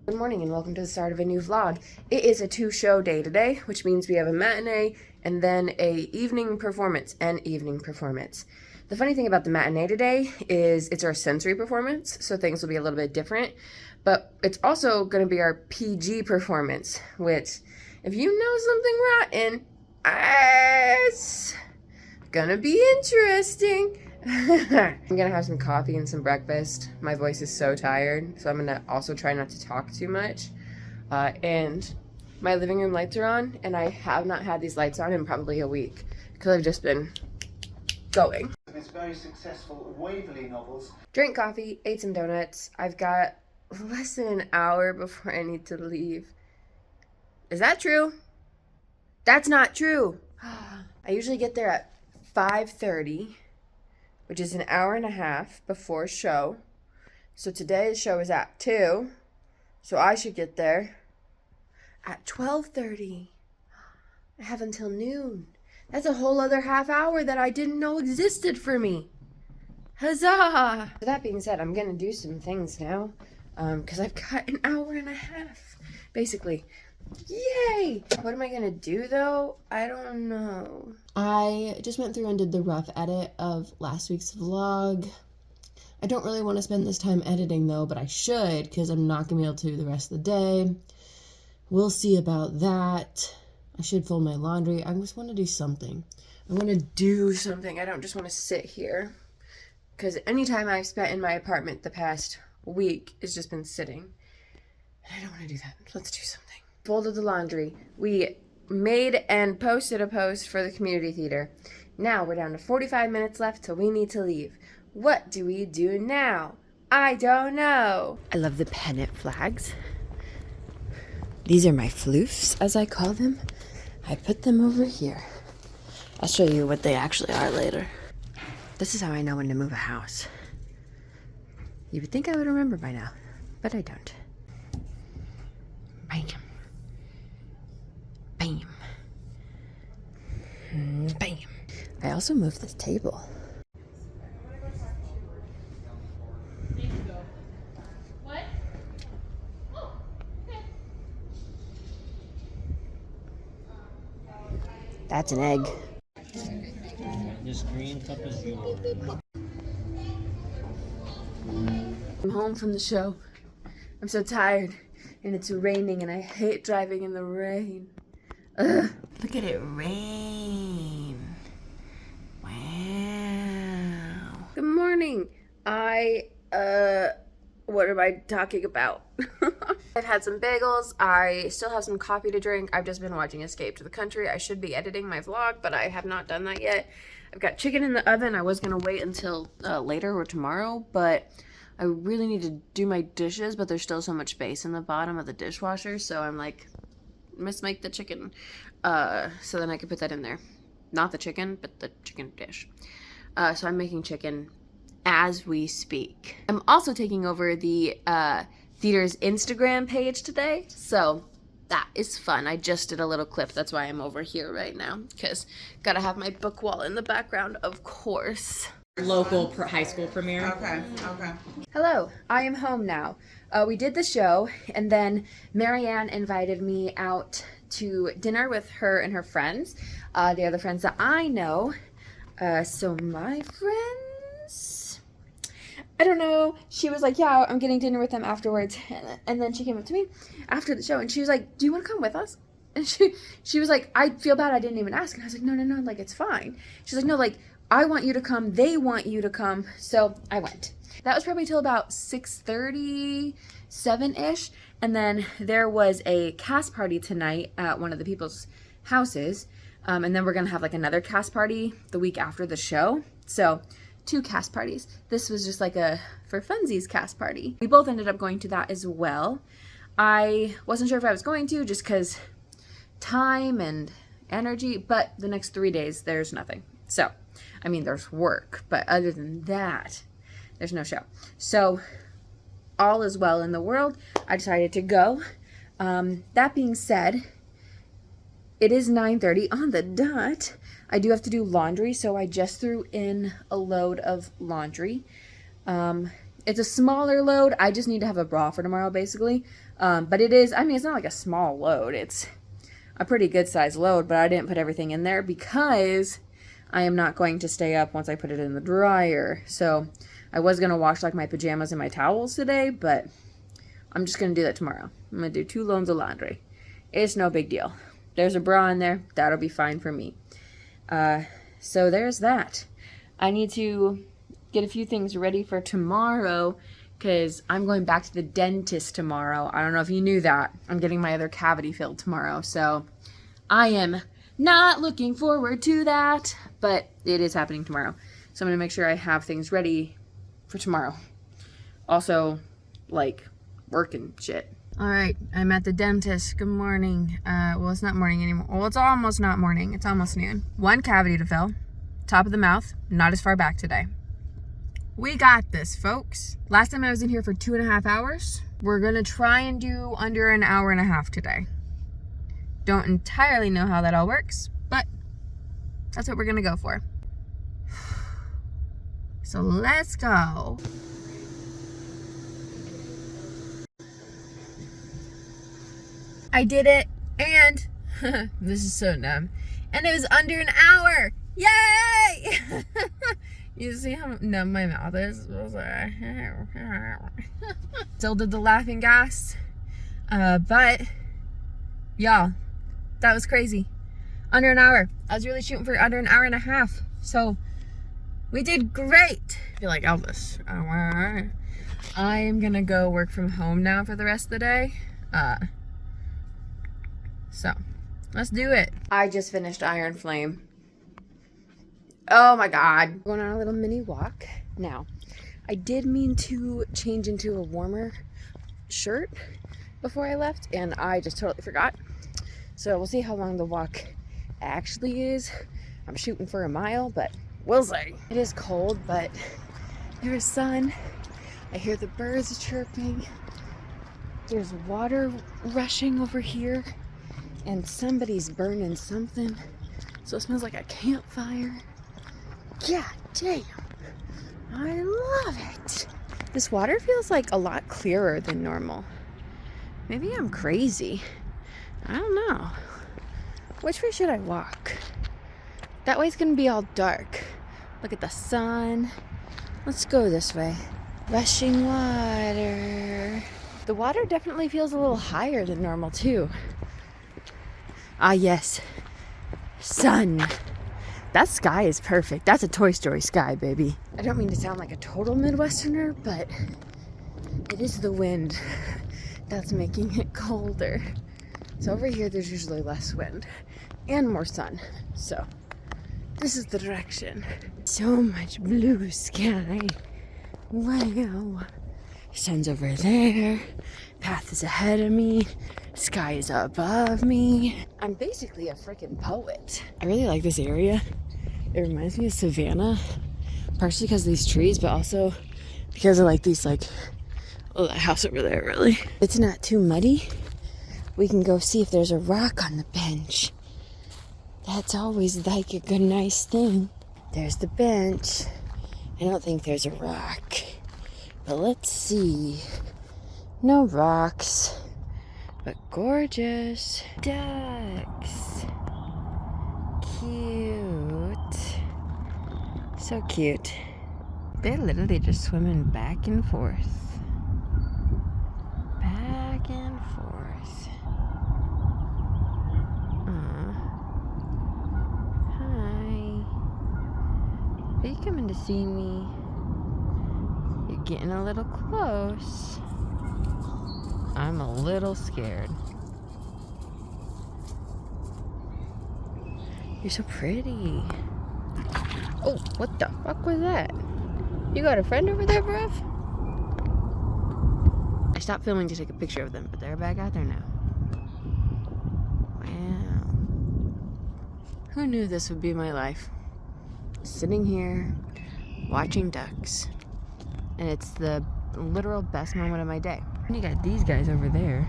Good morning and welcome to the start of a new vlog. It is a 2-show day today, which means we have a matinee and then a evening performance. The funny thing about the matinee today is it's our sensory performance, so things will be a little bit different, but it's also going to be our PG performance, which if you know something rotten, it's gonna be interesting. I'm gonna have some coffee and some breakfast. My voice is so tired, so I'm gonna also try not to talk too much. And my living room lights are on, and I have not had these lights on in probably a week because I've just been going. His very successful Waverley novels. Drank coffee, ate some donuts. I've got less than an hour before I need to leave. Is that true? That's not true. I usually get there at 5:30. Which is an hour and a half before show. So today's show is at 2. So I should get there at 12:30. I have until noon. That's a whole other half hour that I didn't know existed for me. Huzzah! With that being said, I'm going to do some things now. Because I've got an hour and a half. Basically. Yay! What am I gonna do though? I don't know. I just went through and did the rough edit of last week's vlog. I don't really want to spend this time editing though, but I should because I'm not gonna be able to the rest of the day. We'll see about that. I should fold my laundry. I just want to do something. I want to do something. I don't just want to sit here. Because any time I've spent in my apartment the past week has just been sitting. And I don't want to do that. Let's do something. Folded the laundry. We made and posted a post for the community theater. Now we're down to 45 minutes left till we need to leave. What do we do now? I don't know. I love the pennant flags. These are my floofs, as I call them. I put them over here. I'll show you what they actually are later. This is how I know when to move a house. You would think I would remember by now, but I don't. Bam. Bam. Bam. I also moved this table. What? Oh, okay. That's an egg. This green cup is yours. I'm home from the show. I'm so tired, and it's raining, and I hate driving in the rain. Ugh. Look at it rain. Wow. Good morning. What am I talking about? I've had some bagels. I still have some coffee to drink. I've just been watching Escape to the Country. I should be editing my vlog, but I have not done that yet. I've got chicken in the oven. I was going to wait until later or tomorrow, but I really need to do my dishes, but there's still so much space in the bottom of the dishwasher, so I'm like, let's make the chicken so then I can put that in there. Not the chicken, but the chicken dish. So I'm making chicken as we speak. I'm also taking over the theater's Instagram page today, so that is fun. I just did a little clip. That's why I'm over here right now, because gotta have my book wall in the background, of course. Local high school premiere. Okay. Hello, I am home now. We did the show, and then Marianne invited me out to dinner with her and her friends. They are the friends that I know. So my friends, I don't know. She was like, yeah, I'm getting dinner with them afterwards. And then she came up to me after the show, and she was like, do you want to come with us? And she was like, I feel bad I didn't even ask. And I was like, no, like, it's fine. She's like, no, like, I want you to come. They want you to come. So I went. That was probably till about 6:37-ish. And then there was a cast party tonight at one of the people's houses. And then we're going to have like another cast party the week after the show. So 2 cast parties. This was just like a for funsies cast party. We both ended up going to that as well. I wasn't sure if I was going to just because time and energy, but the next 3 days there's nothing. So, I mean, there's work, but other than that, there's no show. So, all is well in the world. I decided to go. That being said, it is 9:30 on the dot. I do have to do laundry, so I just threw in a load of laundry. It's a smaller load. I just need to have a bra for tomorrow, basically. But it is, I mean, it's not like a small load. It's a pretty good size load, but I didn't put everything in there because I am not going to stay up once I put it in the dryer. So I was going to wash like my pajamas and my towels today, but I'm just going to do that tomorrow. I'm going to do 2 loads of laundry. It's no big deal. There's a bra in there. That'll be fine for me. So there's that. I need to get a few things ready for tomorrow because I'm going back to the dentist tomorrow. I don't know if you knew that. I'm getting my other cavity filled tomorrow. So I am not looking forward to that, but it is happening tomorrow. So I'm going to make sure I have things ready for tomorrow. Also, like, work and shit. All right, I'm at the dentist. Good morning. Well, it's not morning anymore. Well, it's almost not morning. It's almost noon. 1 cavity to fill. Top of the mouth. Not as far back today. We got this, folks. Last time I was in here for 2.5 hours. We're going to try and do under an hour and a half today. Don't entirely know how that all works, but that's what we're going to go for. So let's go. I did it, and this is so dumb. And it was under an hour. Yay! You see how numb my mouth is? Still did the laughing gas. But, y'all, that was crazy. Under an hour. I was really shooting for under an hour and a half. So, we did great. I feel like Elvis. I am going to go work from home now for the rest of the day. So, let's do it. I just finished Iron Flame. Oh my God. Going on a little mini walk. Now, I did mean to change into a warmer shirt before I left, and I just totally forgot. So we'll see how long the walk actually is. I'm shooting for a mile, but we'll see. It is cold, but there is sun. I hear the birds chirping. There's water rushing over here, and somebody's burning something. So it smells like a campfire. God damn, I love it. This water feels like a lot clearer than normal. Maybe I'm crazy. I don't know. Which way should I walk? That way it's gonna be all dark. Look at the sun. Let's go this way. Rushing water. The water definitely feels a little higher than normal too. Ah yes, sun. That sky is perfect. That's a Toy Story sky, baby. I don't mean to sound like a total Midwesterner, but it is the wind that's making it colder. So over here, there's usually less wind and more sun. So this is the direction. So much blue sky. Wow. Sun's over there. Path is ahead of me. Sky is above me. I'm basically a freaking poet. I really like this area. It reminds me of Savannah, partially because of these trees, but also because of like these oh, that house over there, really. It's not too muddy. We can go see if there's a rock on the bench. That's always like a good, nice thing. There's the bench. I don't think there's a rock, but let's see. No rocks, but gorgeous. Ducks. Cute. So cute. They're literally just swimming back and forth. Back and forth. Aww. Hi. Are you coming to see me? You're getting a little close. I'm a little scared. You're so pretty. Oh, what the fuck was that? You got a friend over there, bruv? I stopped filming to take a picture of them, but they're back out there now. Wow. Who knew this would be my life? Sitting here, watching ducks. And it's the literal best moment of my day. And you got these guys over there.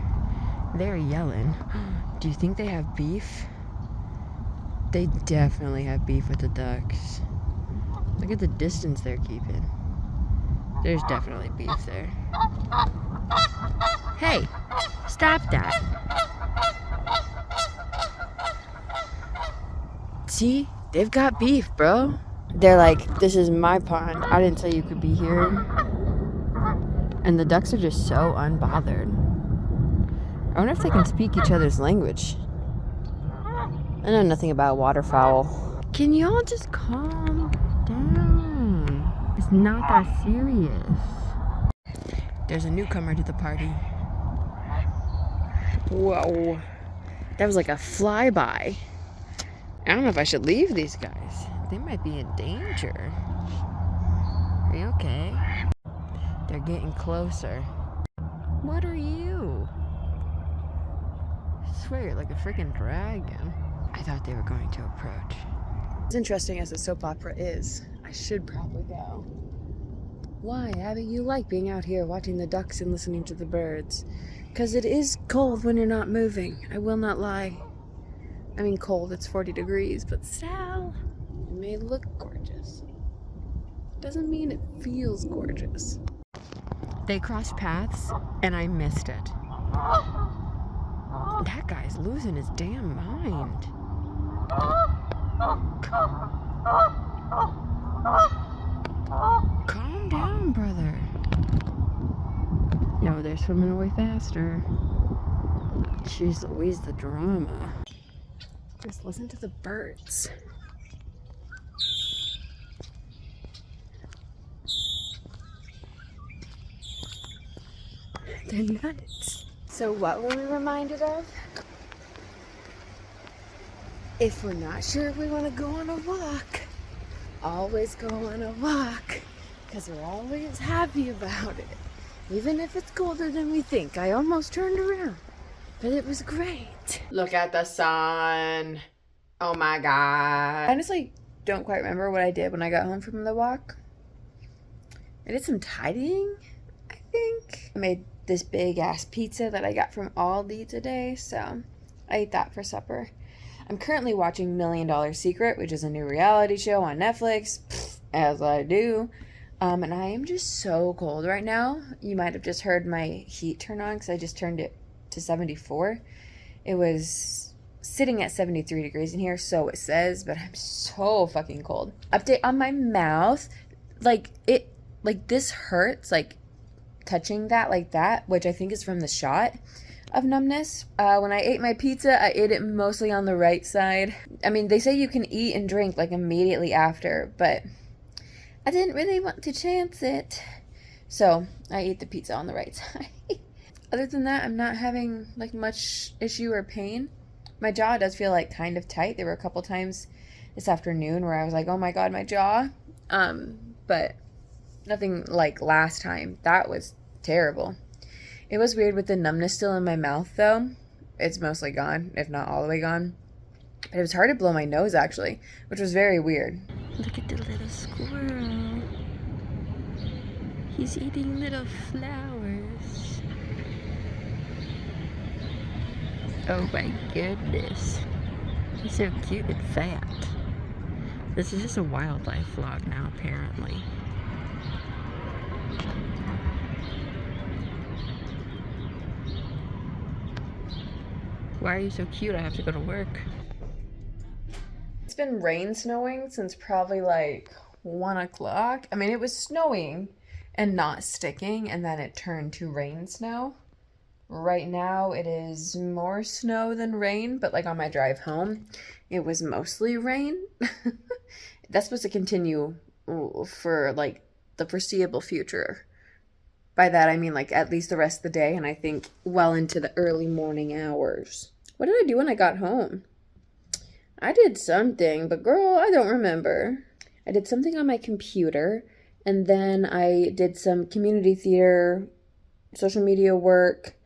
They're yelling. Do you think they have beef? They definitely have beef with the ducks. Look at the distance they're keeping. There's definitely beef there. Hey, stop that. See, they've got beef, bro. They're like, this is my pond. I didn't say you could be here. And the ducks are just so unbothered. I wonder if they can speak each other's language. I know nothing about waterfowl. Can y'all just calm down? It's not that serious. There's a newcomer to the party. Whoa. That was like a flyby. I don't know if I should leave these guys. They might be in danger. Are you okay? They're getting closer. What are you? I swear you're like a freaking dragon. I thought they were going to approach. As interesting as a soap opera is, I should probably go. Why, Abby? You like being out here watching the ducks and listening to the birds. Because it is cold when you're not moving. I will not lie. I mean cold, it's 40 degrees, but still, it may look gorgeous. Doesn't mean it feels gorgeous. They crossed paths, and I missed it. That guy's losing his damn mind. Calm down, brother. Yo, they're swimming away faster. Jeez Louise, the drama. Just listen to the birds. They're nuts. So what were we reminded of? If we're not sure if we want to go on a walk, always go on a walk, because we're always happy about it. Even if it's colder than we think. I almost turned around, but it was great. Look at the sun. Oh my God. I honestly don't quite remember what I did when I got home from the walk. I did some tidying, I think. I made this big ass pizza that I got from Aldi today, so I ate that for supper. I'm currently watching $1 Million Secret, which is a new reality show on Netflix, as I do. And I am just so cold right now. You might have just heard my heat turn on because I just turned it to 74. It was sitting at 73 degrees in here, so it says, but I'm so fucking cold. Update on my mouth. Like this hurts, like touching that like that, which I think is from the shot of numbness. When I ate my pizza, I ate it mostly on the right side. I mean, they say you can eat and drink like immediately after, but I didn't really want to chance it. So I ate the pizza on the right side. Other than that, I'm not having like much issue or pain. My jaw does feel like kind of tight. There were a couple times this afternoon where I was like, oh my God, my jaw. But nothing like last time. That was terrible. It was weird with the numbness still in my mouth though. It's mostly gone, if not all the way gone. But it was hard to blow my nose actually, which was very weird. Look at the little squirrel. He's eating little flowers. Oh my goodness. He's so cute and fat. This is just a wildlife vlog now, apparently. Why are you so cute? I have to go to work. It's been snowing since probably like 1 o'clock. I mean, it was snowing and not sticking, and then it turned to rain snow. Right now, it is more snow than rain, but like on my drive home, it was mostly rain. That's supposed to continue for like the foreseeable future. By that, I mean like at least the rest of the day, and I think well into the early morning hours. What did I do when I got home? I did something, but girl, I don't remember. I did something on my computer, and then I did some community theater, social media work,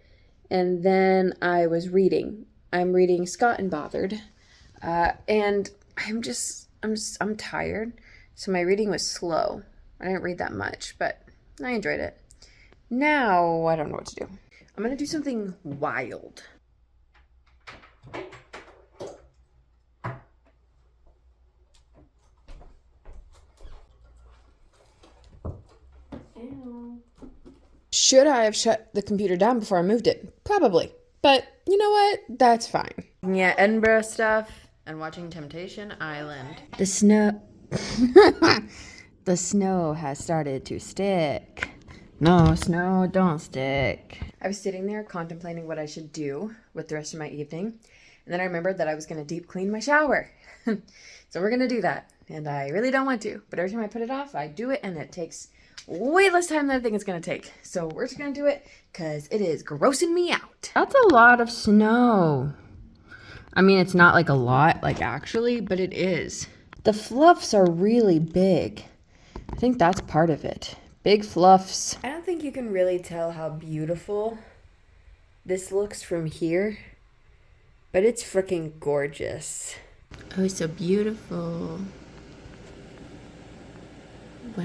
and then I was reading. I'm reading Scott and Bothered, and I'm tired, so my reading was slow. I didn't read that much, but I enjoyed it. Now, I don't know what to do. I'm gonna do something wild. Ew. Should I have shut the computer down before I moved it? Probably. But you know what? That's fine. Yeah, Edinburgh stuff and watching Temptation Island. The snow... The snow has started to stick. No, snow, don't stick. I was sitting there contemplating what I should do with the rest of my evening. And then I remembered that I was going to deep clean my shower. So we're going to do that. And I really don't want to. But every time I put it off, I do it. And it takes way less time than I think it's going to take. So we're just going to do it because it is grossing me out. That's a lot of snow. I mean, it's not like a lot, like actually, but it is. The fluffs are really big. I think that's part of it. Big fluffs. I don't think you can really tell how beautiful this looks from here, but it's freaking gorgeous. Oh, so beautiful. Wow.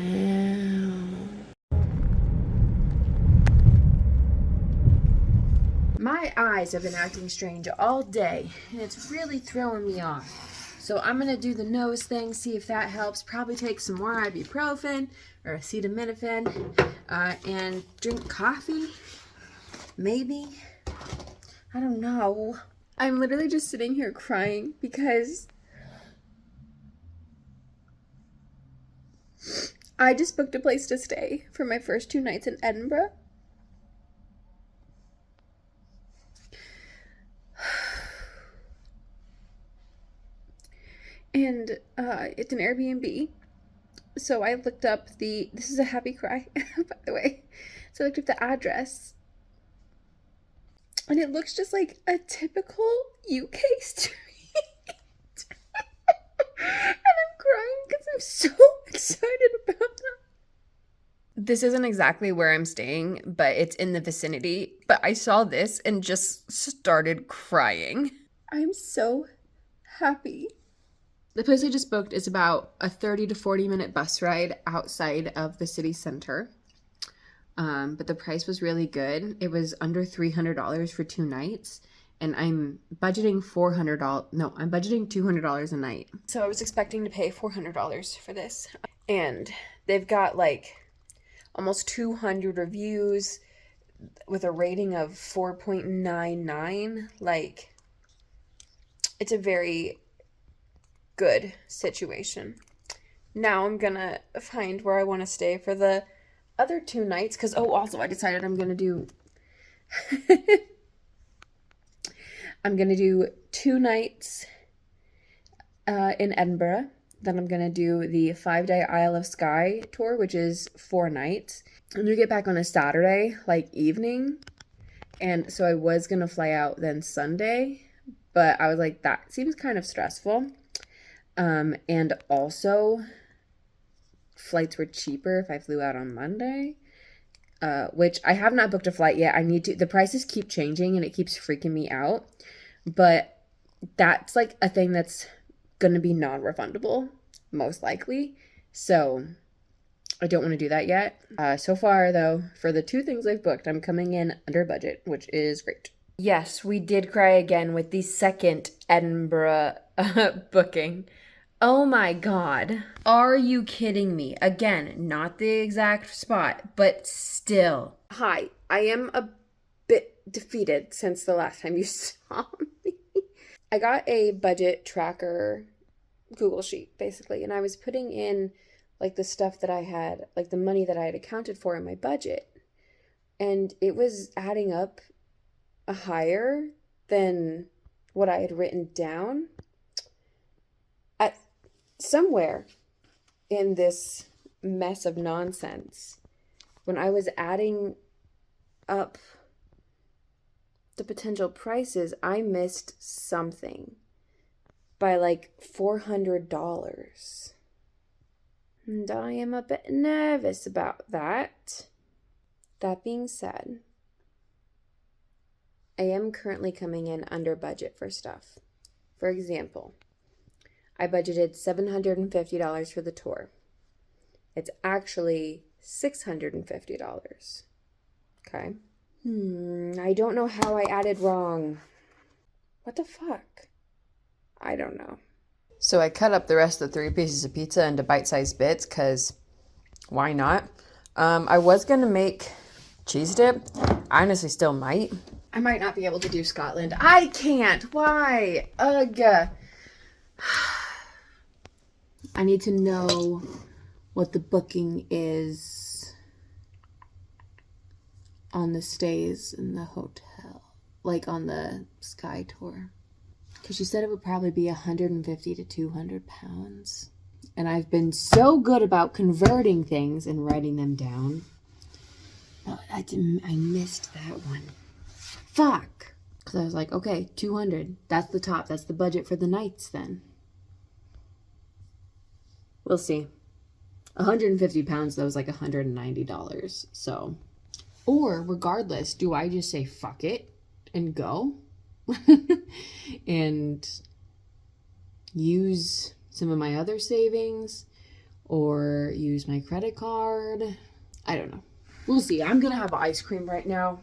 My eyes have been acting strange all day, and it's really throwing me off. So I'm going to do the nose thing, see if that helps. Probably take some more ibuprofen or acetaminophen and drink coffee. Maybe. I don't know. I'm literally just sitting here crying because I just booked a place to stay for my first 2 nights in Edinburgh. And it's an Airbnb. So I looked up this is a happy cry, by the way. So I looked up the address. And it looks just like a typical UK street. And I'm crying because I'm so excited about that. This isn't exactly where I'm staying, but it's in the vicinity. But I saw this and just started crying. I'm so happy. The place I just booked is about a 30 to 40 minute bus ride outside of the city center. But the price was really good. It was under $300 for 2 nights. And I'm budgeting I'm budgeting $200 a night. So I was expecting to pay $400 for this. And they've got like almost 200 reviews with a rating of 4.99. Like, it's a very good situation. Now I'm gonna find where I want to stay for the other 2 nights because also I decided I'm gonna do I'm gonna do 2 nights in Edinburgh. Then I'm gonna do the 5-day Isle of Skye tour, which is 4 nights. And we get back on a Saturday, like evening. And so I was gonna fly out then Sunday, but I was like, that seems kind of stressful. And also flights were cheaper if I flew out on Monday, which I have not booked a flight yet. The prices keep changing and it keeps freaking me out, but that's like a thing that's going to be non-refundable, most likely. So I don't want to do that yet. So far though, for the 2 things I've booked, I'm coming in under budget, which is great. Yes, we did cry again with the second Edinburgh booking. Oh my God. Are you kidding me? Again, not the exact spot, but still. Hi, I am a bit defeated since the last time you saw me. I got a budget tracker Google sheet, basically, and I was putting in like the stuff that I had, like the money that I had accounted for in my budget. And it was adding up higher than what I had written down. Somewhere in this mess of nonsense, when I was adding up the potential prices, I missed something by like $400. And I am a bit nervous about that. That being said, I am currently coming in under budget for stuff. For example, I budgeted $750 for the tour. It's actually $650. Okay. I don't know how I added wrong. What the fuck? I don't know. So I cut up the rest of the 3 pieces of pizza into bite-sized bits because why not? I was going to make cheese dip. I honestly still might. I might not be able to do Scotland. I can't. Why? Ugh. I need to know what the booking is on the stays in the hotel, like on the Sky Tour. Because she said it would probably be 150 to 200 pounds. And I've been so good about converting things and writing them down. But I missed that one. Fuck. Because I was like, okay, 200. That's the top. That's the budget for the nights then. We'll see. 150 pounds, though, is like $190. So, or regardless, do I just say fuck it and go? And use some of my other savings or use my credit card? I don't know. We'll see. I'm gonna have ice cream right now.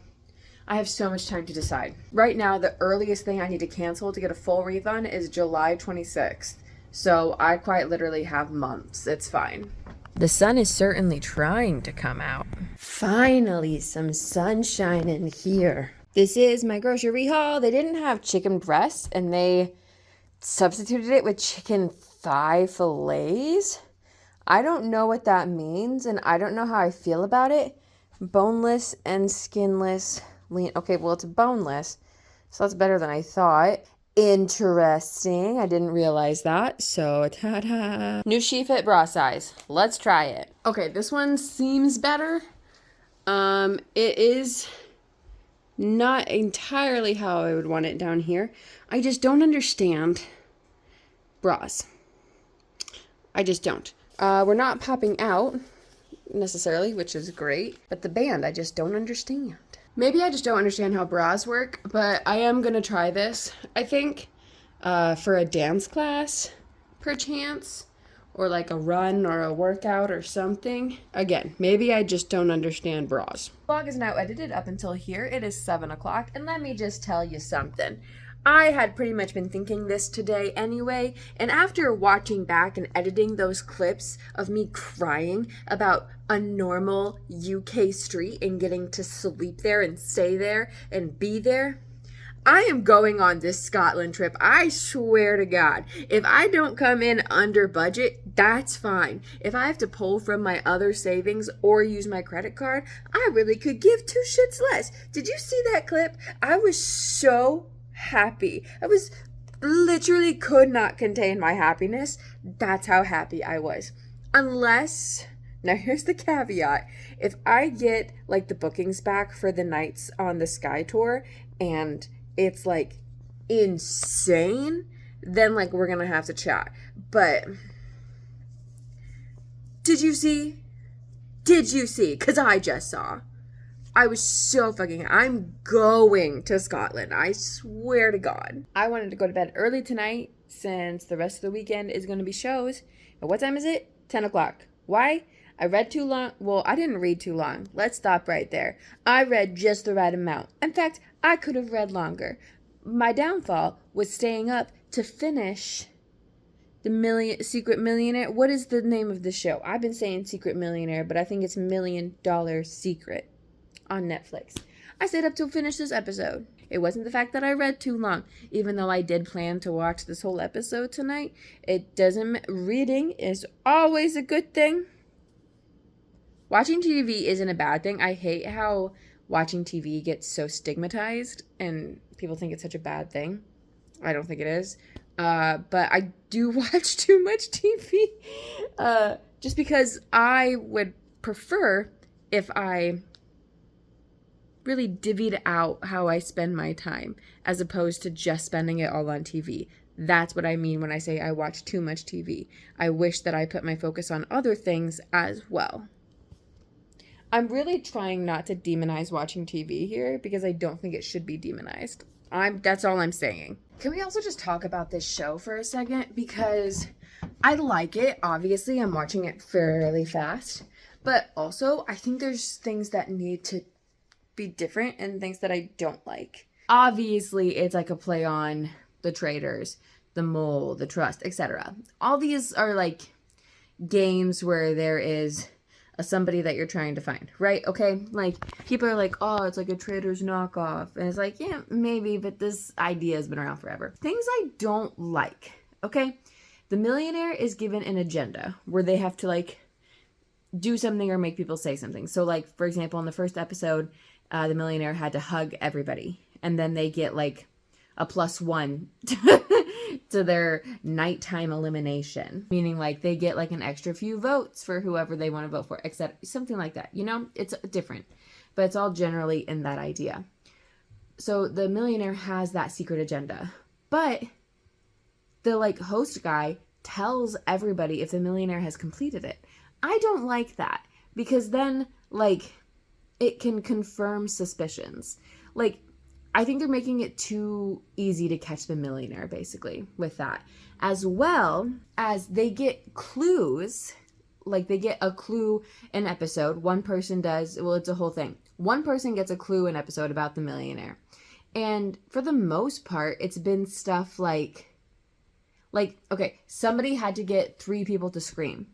I have so much time to decide. Right now, the earliest thing I need to cancel to get a full refund is July 26th. So I quite literally have months. It's fine. The sun is certainly trying to come out. Finally, some sunshine in here. This is my grocery haul. They didn't have chicken breasts and they substituted it with chicken thigh fillets. I don't know what that means and I don't know how I feel about it. Boneless and skinless. Okay, well, it's boneless, so that's better than I thought. Interesting. I didn't realize that. So, ta-da. New she-fit bra size. Let's try it. Okay, this one seems better. It is not entirely how I would want it down here. I just don't understand bras. I just don't. We're not popping out necessarily, which is great, but the band I just don't understand. Maybe I just don't understand how bras work, but I am gonna try this. I think for a dance class, perchance, or like a run or a workout or something. Again, maybe I just don't understand bras. Vlog is now edited up until here. It is 7 o'clock, and let me just tell you something. I had pretty much been thinking this today anyway, and after watching back and editing those clips of me crying about a normal UK street and getting to sleep there and stay there and be there, I am going on this Scotland trip. I swear to God, if I don't come in under budget, that's fine. If I have to pull from my other savings or use my credit card, I really could give two shits less. Did you see that clip? I was so happy. I was literally could not contain my happiness. That's how happy I was. Unless, now here's the caveat, if I get like the bookings back for the nights on the Sky Tour and it's like insane, then like we're gonna have to chat. But did you see? Because I just saw. I was so fucking, I'm going to Scotland. I swear to God. I wanted to go to bed early tonight since the rest of the weekend is going to be shows. And what time is it? 10 o'clock. Why? I read too long. Well, I didn't read too long. Let's stop right there. I read just the right amount. In fact, I could have read longer. My downfall was staying up to finish the Secret Millionaire. What is the name of the show? I've been saying Secret Millionaire, but I think it's $1 Million Secret on Netflix. I stayed up to finish this episode. It wasn't the fact that I read too long, even though I did plan to watch this whole episode tonight. Reading is always a good thing. Watching TV isn't a bad thing. I hate how watching TV gets so stigmatized and people think it's such a bad thing. I don't think it is. But I do watch too much TV. Just because I would prefer if I really divvied out how I spend my time as opposed to just spending it all on TV. That's what I mean when I say I watch too much TV. I wish that I put my focus on other things as well. I'm really trying not to demonize watching TV here because I don't think it should be demonized. That's all I'm saying. Can we also just talk about this show for a second? Because I like it. Obviously, I'm watching it fairly fast. But also, I think there's things that need to be different and things that I don't like. Obviously, it's like a play on The Traitors, The Mole, The Trust, etc. All these are like games where there is somebody that you're trying to find, right? Okay, like people are like, oh, it's like a trader's knockoff, and it's like, yeah, maybe, but this idea has been around forever. Things I don't like, okay? The millionaire is given an agenda where they have to like do something or make people say something. So like, for example, in the first episode, the millionaire had to hug everybody, and then they get like a +1 to their nighttime elimination, meaning like they get like an extra few votes for whoever they want to vote for, except something like that. You know, it's different, but it's all generally in that idea. So the millionaire has that secret agenda, but the like host guy tells everybody if the millionaire has completed it. I don't like that, because then like it can confirm suspicions. Like, I think they're making it too easy to catch the millionaire, basically, with that. As well as they get clues, like they get a clue an episode. One person does, well, it's a whole thing. One person gets a clue an episode about the millionaire. And for the most part, it's been stuff like, okay, somebody had to get 3 people to scream.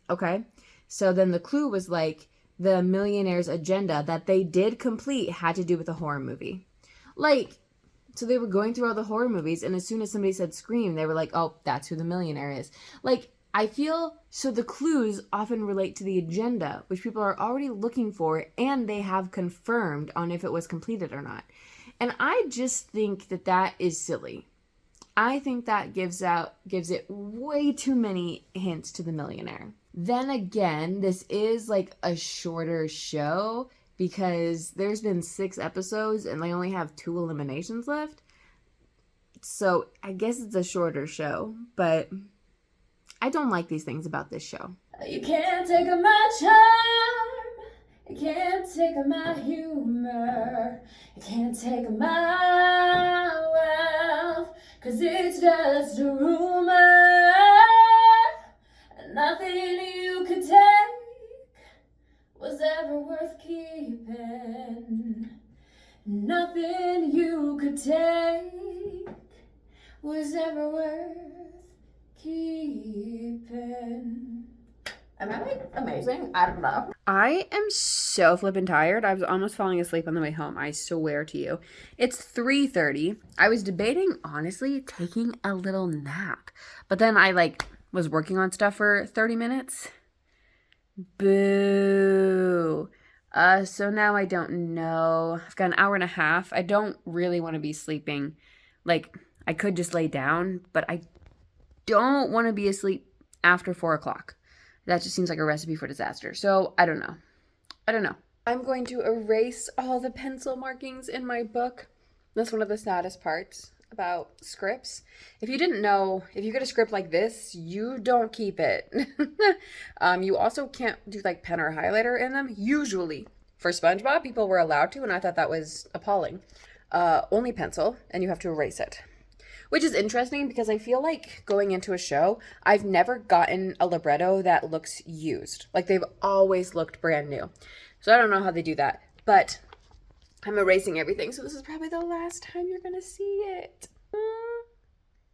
Okay? So then the clue was like, the millionaire's agenda that they did complete had to do with a horror movie. Like, so they were going through all the horror movies, and as soon as somebody said scream, they were like, oh, that's who the millionaire is. Like, I feel, so the clues often relate to the agenda, which people are already looking for, and they have confirmed on if it was completed or not. And I just think that that is silly. I think that gives it way too many hints to the millionaire. Then again, this is like a shorter show, because there's been 6 episodes and they only have 2 eliminations left. So I guess it's a shorter show, but I don't like these things about this show. You can't take my charm, you can't take my humor, you can't take my wealth, 'cause it's just a rumor. Nothing you could take was ever worth keeping. Nothing you could take was ever worth keeping. Am I like amazing? I don't know. I am so flippin' tired. I was almost falling asleep on the way home. I swear to you. It's 3:30. I was debating, honestly, taking a little nap. But then I like was working on stuff for 30 minutes. Boo. So now I don't know. I've got an hour and a half. I don't really want to be sleeping. Like, I could just lay down, but I don't want to be asleep after 4 o'clock. That just seems like a recipe for disaster. So I don't know. I'm going to erase all the pencil markings in my book. That's one of the saddest parts about scripts. If you didn't know, if you get a script like this, you don't keep it. You also can't do like pen or highlighter in them. Usually for SpongeBob, people were allowed to, and I thought that was appalling. Only pencil, and you have to erase it. Which is interesting, because I feel like going into a show, I've never gotten a libretto that looks used. Like, they've always looked brand new. So I don't know how they do that. But I'm erasing everything, so this is probably the last time you're gonna see it.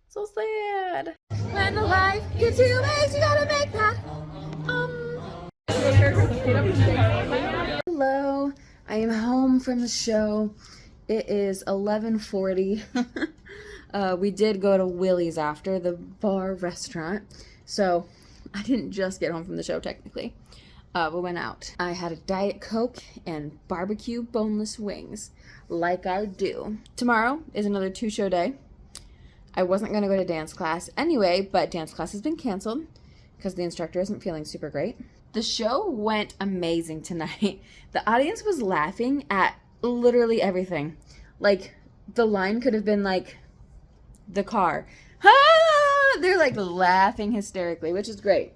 So sad. When the life gives you wings, you gotta make that. Hello, I am home from the show. It is 11:40. We did go to Willie's after, the bar restaurant. So I didn't just get home from the show, technically. We went out. I had a Diet Coke and barbecue boneless wings, like I do. Tomorrow is another 2-show day. I wasn't going to go to dance class anyway, but dance class has been canceled because the instructor isn't feeling super great. The show went amazing tonight. The audience was laughing at literally everything. Like, the line could have been like, the car. Ah! They're like laughing hysterically, which is great.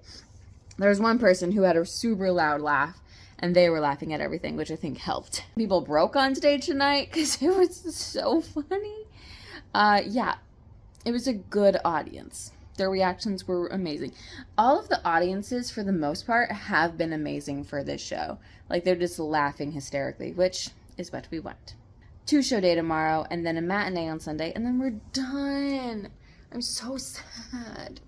There was one person who had a super loud laugh, and they were laughing at everything, which I think helped. People broke on stage tonight because it was so funny. Yeah, it was a good audience. Their reactions were amazing. All of the audiences, for the most part, have been amazing for this show. Like, they're just laughing hysterically, which is what we want. 2-show day tomorrow, and then a matinee on Sunday, and then we're done. I'm so sad.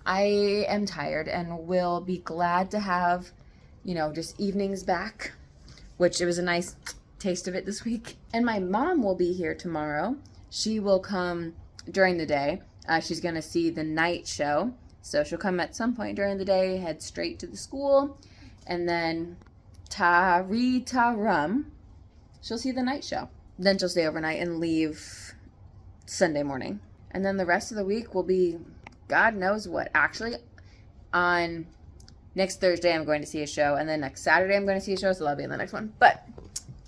I am tired and will be glad to have just evenings back, which it was a nice taste of it this week. And my mom will be here tomorrow. She will come during the day. She's going to see the night show. So she'll come at some point during the day, head straight to the school, and then Tarum, she'll see the night show. Then she'll stay overnight and leave Sunday morning. And then the rest of the week will be God knows what. Actually, on next Thursday, I'm going to see a show, and then next Saturday, I'm going to see a show, so that'll be in the next one. But,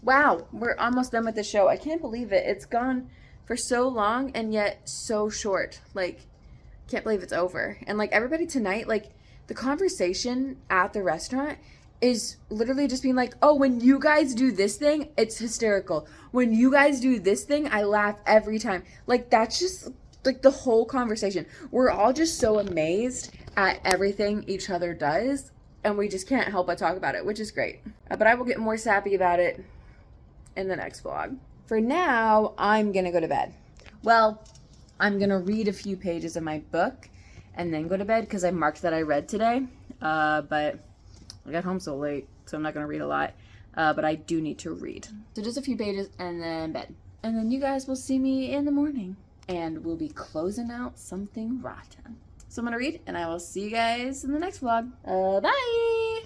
wow, we're almost done with the show. I can't believe it. It's gone for so long, and yet so short. Like, can't believe it's over. And, like, everybody tonight, like, the conversation at the restaurant is literally just being like, oh, when you guys do this thing, it's hysterical. When you guys do this thing, I laugh every time. Like, that's just, like, the whole conversation. We're all just so amazed at everything each other does, and we just can't help but talk about it, which is great. But I will get more sappy about it in the next vlog. For now, I'm gonna go to bed. Well, I'm gonna read a few pages of my book and then go to bed because I marked that I read today, but I got home so late, so I'm not gonna read a lot, but I do need to read. So just a few pages and then bed. And then you guys will see me in the morning, and we'll be closing out something rotten. So I'm gonna read, and I will see you guys in the next vlog. Bye!